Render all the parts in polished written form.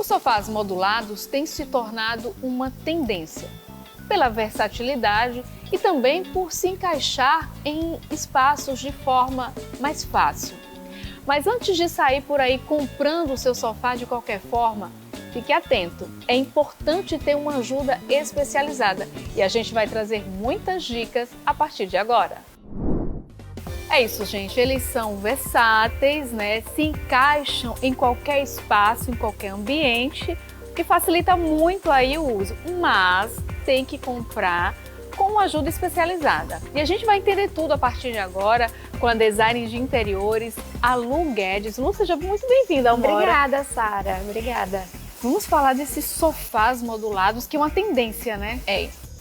Os sofás modulados têm se tornado uma tendência pela versatilidade e também por se encaixar em espaços de forma mais fácil. Mas antes de sair por aí comprando o seu sofá de qualquer forma, fique atento, é importante ter uma ajuda especializada e a gente vai trazer muitas dicas a partir de agora. É isso, gente, eles são versáteis, né? Se encaixam em qualquer espaço, em qualquer ambiente, que facilita muito aí o uso, mas tem que comprar com ajuda especializada. E a gente vai entender tudo a partir de agora com a designer de interiores, a Lu Guedes. Lu, seja muito bem-vinda, Amora. Obrigada, Sara. Obrigada. Vamos falar desses sofás modulados, que é uma tendência, né?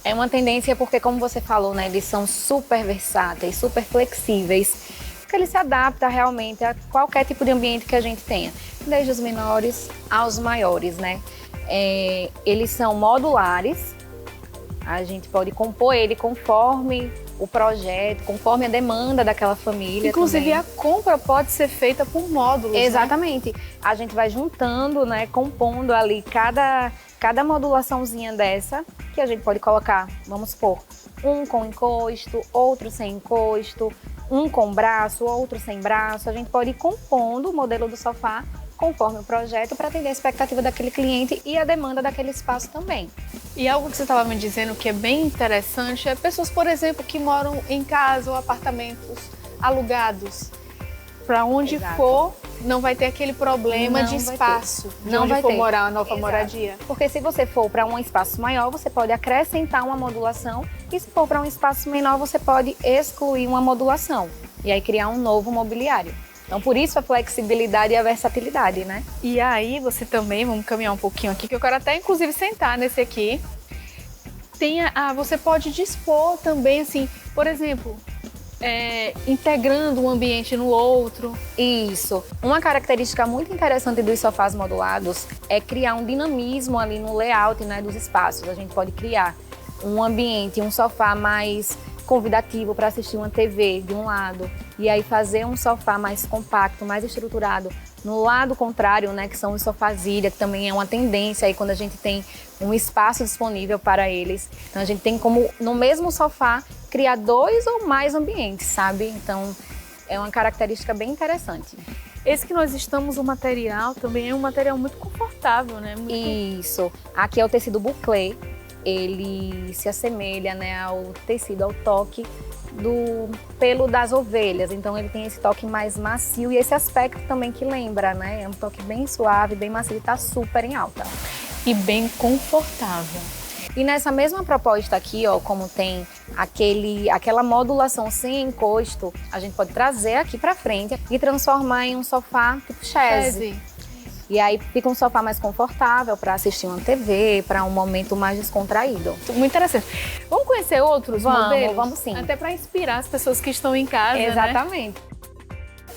É uma tendência porque, como você falou, né, eles são super versáteis, super flexíveis, porque eles se adaptam realmente a qualquer tipo de ambiente que a gente tenha, desde os menores aos maiores, né? Eles são modulares, a gente pode compor ele conforme o projeto, conforme a demanda daquela família. Inclusive, também. a compra pode ser feita por módulos, Exatamente. Né? A gente vai juntando, né, compondo ali cada modulaçãozinha dessa, que a gente pode colocar, vamos supor, um com encosto, outro sem encosto, um com braço, outro sem braço. A gente pode ir compondo o modelo do sofá conforme o projeto para atender a expectativa daquele cliente e a demanda daquele espaço também. E algo que você estava me dizendo que é bem interessante é pessoas, por exemplo, que moram em casa ou apartamentos alugados. Para onde Exato. for, não vai ter aquele problema Não de vai espaço, ter. de Não onde vai for ter. morar a nova Exato. moradia. Porque se você for para um espaço maior, você pode acrescentar uma modulação, e se for para um espaço menor, você pode excluir uma modulação e aí criar um novo mobiliário. Então, por isso a flexibilidade e a versatilidade, né? E aí você também, vamos caminhar um pouquinho aqui, que eu quero até inclusive sentar nesse aqui. Você pode dispor também, assim, por exemplo, integrando um ambiente no outro. Isso. Uma característica muito interessante dos sofás modulados é criar um dinamismo ali no layout, né, dos espaços. A gente pode criar um ambiente, um sofá mais convidativo para assistir uma TV de um lado e aí fazer um sofá mais compacto, mais estruturado no lado contrário, né, que são os sofás ilha, que também é uma tendência aí quando a gente tem um espaço disponível para eles. Então a gente tem como no mesmo sofá criar 2 ou mais ambientes, sabe? Então é uma característica bem interessante. Esse que nós estamos, o material também é um material muito confortável, né? Isso. Aqui é o tecido bouclé. Ele se assemelha, né, ao tecido, ao toque do pelo das ovelhas. Então ele tem esse toque mais macio e esse aspecto também que lembra, né? É um toque bem suave, bem macio e tá super em alta. E bem confortável. E nessa mesma proposta aqui, ó, como tem aquela modulação sem encosto, a gente pode trazer aqui pra frente e transformar em um sofá tipo chaise. E aí fica um sofá mais confortável para assistir uma TV, para um momento mais descontraído. Muito interessante. Vamos conhecer outros modelos? Vamos sim. Até para inspirar as pessoas que estão em casa, Exatamente. Né?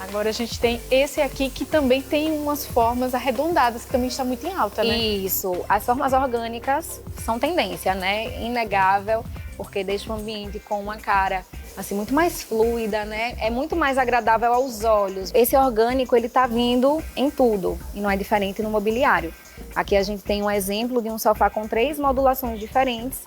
Agora a gente tem esse aqui que também tem umas formas arredondadas, que também está muito em alta, né? Isso. As formas orgânicas são tendência, né? Inegável, porque deixa o ambiente com uma cara assim muito mais fluida, né? É muito mais agradável aos olhos. Esse orgânico, ele tá vindo em tudo e não é diferente no mobiliário. Aqui a gente tem um exemplo de um sofá com 3 modulações diferentes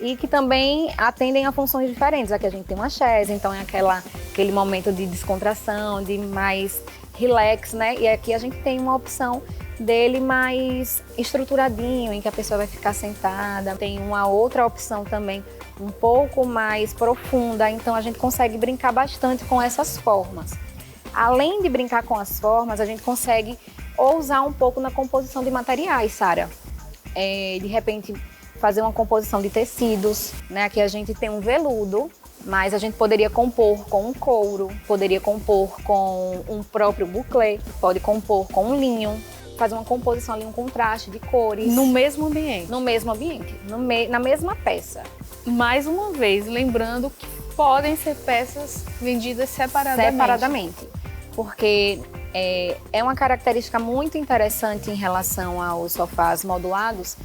e que também atendem a funções diferentes. Aqui a gente tem uma chaise, então é aquele momento de descontração, de mais relax, né? E aqui a gente tem uma opção dele mais estruturadinho, em que a pessoa vai ficar sentada. Tem uma outra opção também um pouco mais profunda, então a gente consegue brincar bastante com essas formas. Além de brincar com as formas, a gente consegue ousar um pouco na composição de materiais, Sara. De repente, fazer uma composição de tecidos, né? Aqui a gente tem um veludo, mas a gente poderia compor com um couro, poderia compor com um próprio bouclé, pode compor com um linho, fazer uma composição ali, um contraste de cores. No mesmo ambiente? No mesmo ambiente, na mesma peça. Mais uma vez, lembrando que podem ser peças vendidas separadamente. Separadamente, porque é uma característica muito interessante em relação aos sofás modulados,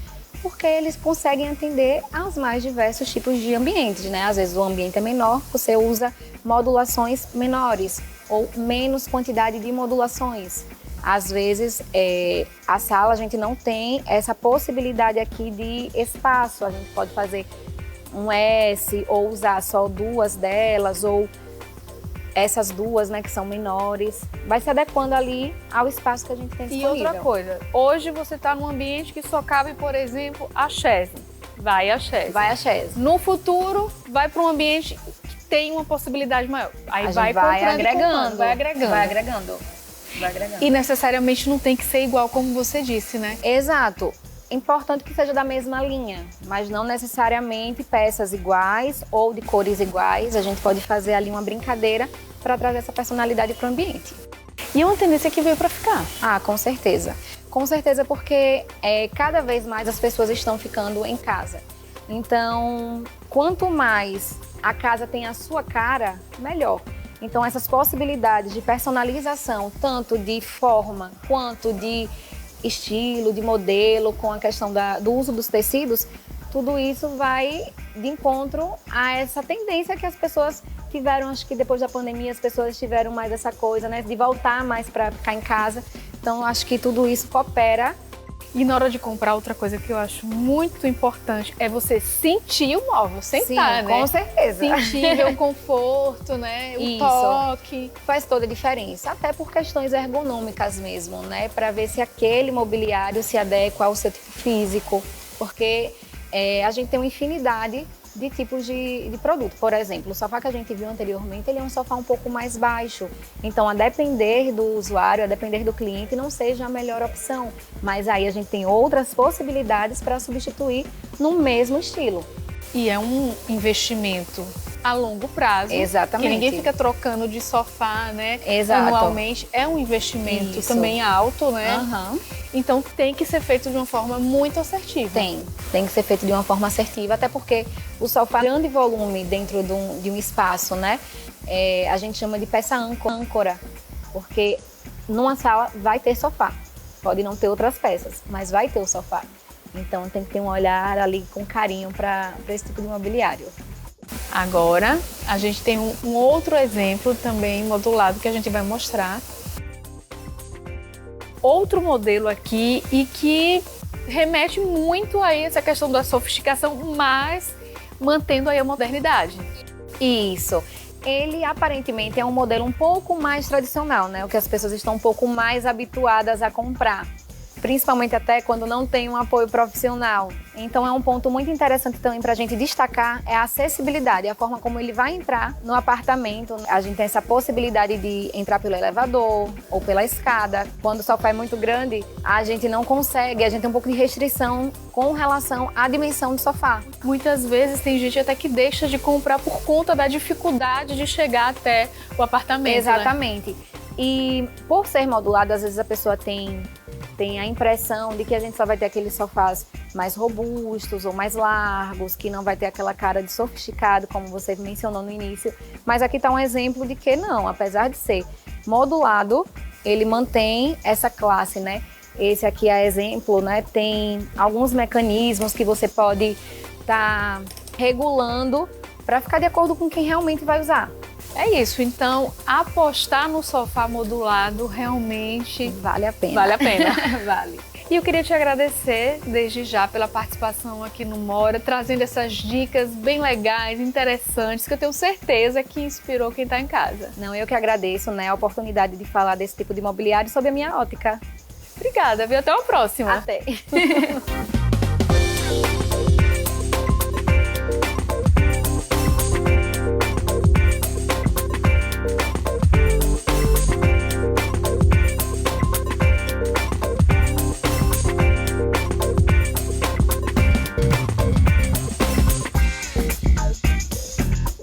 porque eles conseguem atender aos mais diversos tipos de ambientes, né? Às vezes o ambiente é menor, você usa modulações menores ou menos quantidade de modulações. Às vezes, a sala a gente não tem essa possibilidade aqui de espaço. A gente pode fazer um S ou usar só duas delas ou essas duas, né, que são menores. Vai se adequando ali ao espaço que a gente tem disponível. E outra coisa, hoje você está num ambiente que só cabe, por exemplo, a chaise. Vai a chaise. Vai a chaise. No futuro, vai para um ambiente que tem uma possibilidade maior. Aí vai agregando. Vai agregando. Vai agregando. Vai agregando. E necessariamente não tem que ser igual, como você disse, né? Exato. Importante que seja da mesma linha, mas não necessariamente peças iguais ou de cores iguais. A gente pode fazer ali uma brincadeira para trazer essa personalidade para o ambiente. E é uma tendência que veio para ficar. Ah, com certeza. Com certeza, porque cada vez mais as pessoas estão ficando em casa. Então, quanto mais a casa tem a sua cara, melhor. Então, essas possibilidades de personalização, tanto de forma quanto de estilo, de modelo, com a questão do uso dos tecidos, tudo isso vai de encontro a essa tendência que as pessoas tiveram. Acho que depois da pandemia as pessoas tiveram mais essa coisa, né, de voltar mais para ficar em casa. Então, acho que tudo isso coopera. E na hora de comprar, outra coisa que eu acho muito importante é você sentir o móvel, sentar, sim, né? Com certeza. Sentir, ver o conforto, né? O Isso. toque. Faz toda a diferença, até por questões ergonômicas mesmo, né? Para ver se aquele mobiliário se adequa ao seu tipo físico, porque a gente tem uma infinidade de tipos de produto. Por exemplo, o sofá que a gente viu anteriormente, ele é um sofá um pouco mais baixo. Então, a depender do usuário, a depender do cliente, não seja a melhor opção. Mas aí a gente tem outras possibilidades para substituir no mesmo estilo. E é um investimento a longo prazo. Exatamente. Que ninguém fica trocando de sofá, né? Exato. Anualmente. É um investimento Isso. também alto, né? Uhum. Então tem que ser feito de uma forma muito assertiva. Tem que ser feito de uma forma assertiva, até porque o sofá, grande volume dentro de um espaço, né? A gente chama de peça âncora, porque numa sala vai ter sofá. Pode não ter outras peças, mas vai ter o sofá. Então tem que ter um olhar ali com carinho para esse tipo de mobiliário. Agora, a gente tem um outro exemplo também modulado que a gente vai mostrar. Outro modelo aqui e que remete muito a essa questão da sofisticação, mas mantendo aí a modernidade. Isso. Ele aparentemente é um modelo um pouco mais tradicional, né? O que as pessoas estão um pouco mais habituadas a comprar. Principalmente até quando não tem um apoio profissional. Então é um ponto muito interessante também para a gente destacar é a acessibilidade, a forma como ele vai entrar no apartamento. A gente tem essa possibilidade de entrar pelo elevador ou pela escada. Quando o sofá é muito grande, a gente não consegue, a gente tem um pouco de restrição com relação à dimensão do sofá. Muitas vezes tem gente até que deixa de comprar por conta da dificuldade de chegar até o apartamento. Exatamente. Né? E por ser modulado, às vezes a pessoa tem a impressão de que a gente só vai ter aqueles sofás mais robustos ou mais largos, que não vai ter aquela cara de sofisticado, como você mencionou no início. Mas aqui está um exemplo de que não, apesar de ser modulado, ele mantém essa classe, né? Esse aqui é exemplo, né? Tem alguns mecanismos que você pode estar regulando para ficar de acordo com quem realmente vai usar. É isso, então apostar no sofá modulado realmente vale a pena. Vale a pena. Vale. E eu queria te agradecer desde já pela participação aqui no Mora, trazendo essas dicas bem legais, interessantes, que eu tenho certeza que inspirou quem está em casa. Não, eu que agradeço, né, a oportunidade de falar desse tipo de mobiliário sob a minha ótica. Obrigada, viu? Até a próxima. Até.